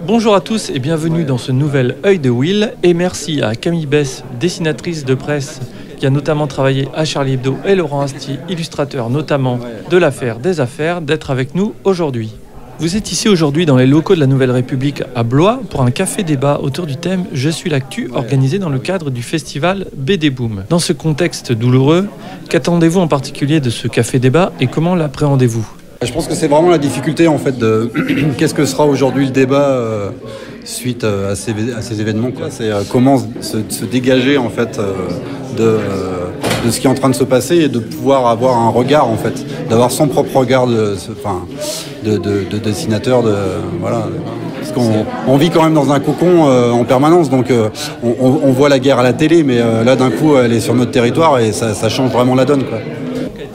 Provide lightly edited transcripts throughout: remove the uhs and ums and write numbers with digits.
Bonjour à tous et bienvenue dans ce nouvel Œil de Will et merci à Camille Bess, dessinatrice de presse qui a notamment travaillé à Charlie Hebdo et Laurent Astier, illustrateur notamment de l'affaire des affaires, d'être avec nous aujourd'hui. Vous êtes ici aujourd'hui dans les locaux de la Nouvelle République à Blois pour un café-débat autour du thème « Je suis l'actu » organisé dans le cadre du festival BD Boom. Dans ce contexte douloureux, qu'attendez-vous en particulier de ce café-débat et comment l'appréhendez-vous ? Je pense que c'est vraiment la difficulté en fait de qu'est-ce que sera aujourd'hui le débat suite à ces événements, quoi. C'est comment se dégager en fait de ce qui est en train de se passer et de pouvoir avoir un regard en fait, d'avoir son propre regard de dessinateur, voilà. Parce qu'on vit quand même dans un cocon en permanence, donc on voit la guerre à la télé, mais là d'un coup elle est sur notre territoire et ça change vraiment la donne, quoi.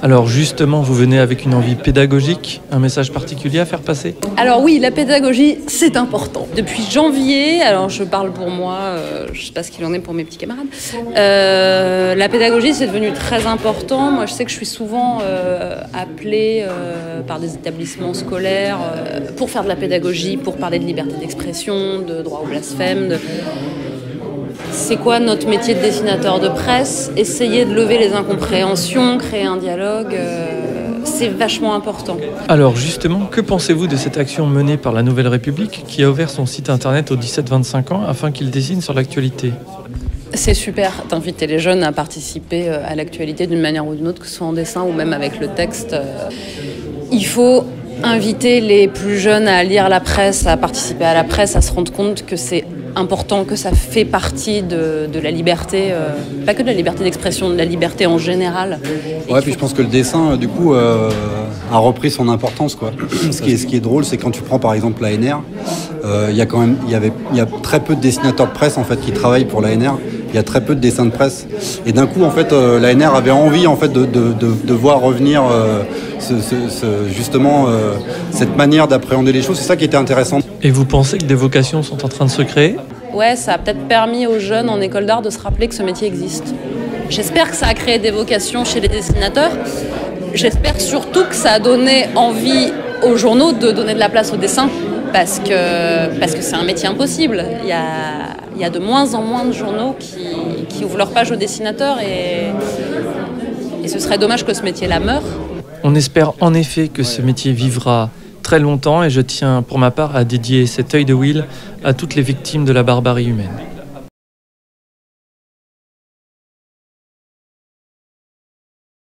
Alors justement, vous venez avec une envie pédagogique, un message particulier à faire passer ? Alors oui, la pédagogie, c'est important. Depuis janvier, alors je parle pour moi, je ne sais pas ce qu'il en est pour mes petits camarades, la pédagogie, c'est devenu très important. Moi, je sais que je suis souvent appelée par des établissements scolaires pour faire de la pédagogie, pour parler de liberté d'expression, de droit au blasphème, C'est quoi notre métier de dessinateur de presse ? Essayer de lever les incompréhensions, créer un dialogue, c'est vachement important. Alors justement, que pensez-vous de cette action menée par la Nouvelle République qui a ouvert son site internet aux 17-25 ans afin qu'ils dessinent sur l'actualité ? C'est super d'inviter les jeunes à participer à l'actualité d'une manière ou d'une autre, que ce soit en dessin ou même avec le texte. Il faut inviter les plus jeunes à lire la presse, à participer à la presse, à se rendre compte que c'est important, que ça fait partie de la liberté, pas que de la liberté d'expression, de la liberté en général. Ouais, puis je pense que le dessin, du coup, a repris son importance, quoi. Ce qui est drôle, c'est quand tu prends par exemple l'ANR, il y a très peu de dessinateurs de presse en fait qui travaillent pour l'ANR. Il y a très peu de dessins de presse. Et d'un coup, en fait, l'ANR avait envie en fait de voir revenir justement cette manière d'appréhender les choses. C'est ça qui était intéressant. Et vous pensez que des vocations sont en train de se créer ? Ouais, ça a peut-être permis aux jeunes en école d'art de se rappeler que ce métier existe. J'espère que ça a créé des vocations chez les dessinateurs. J'espère surtout que ça a donné envie aux journaux de donner de la place au dessin. Parce que c'est un métier impossible. Il y a de moins en moins de journaux qui ouvrent leur page aux dessinateurs et ce serait dommage que ce métier-là meure. On espère en effet que ce métier vivra très longtemps et je tiens pour ma part à dédier cet œil de Will à toutes les victimes de la barbarie humaine.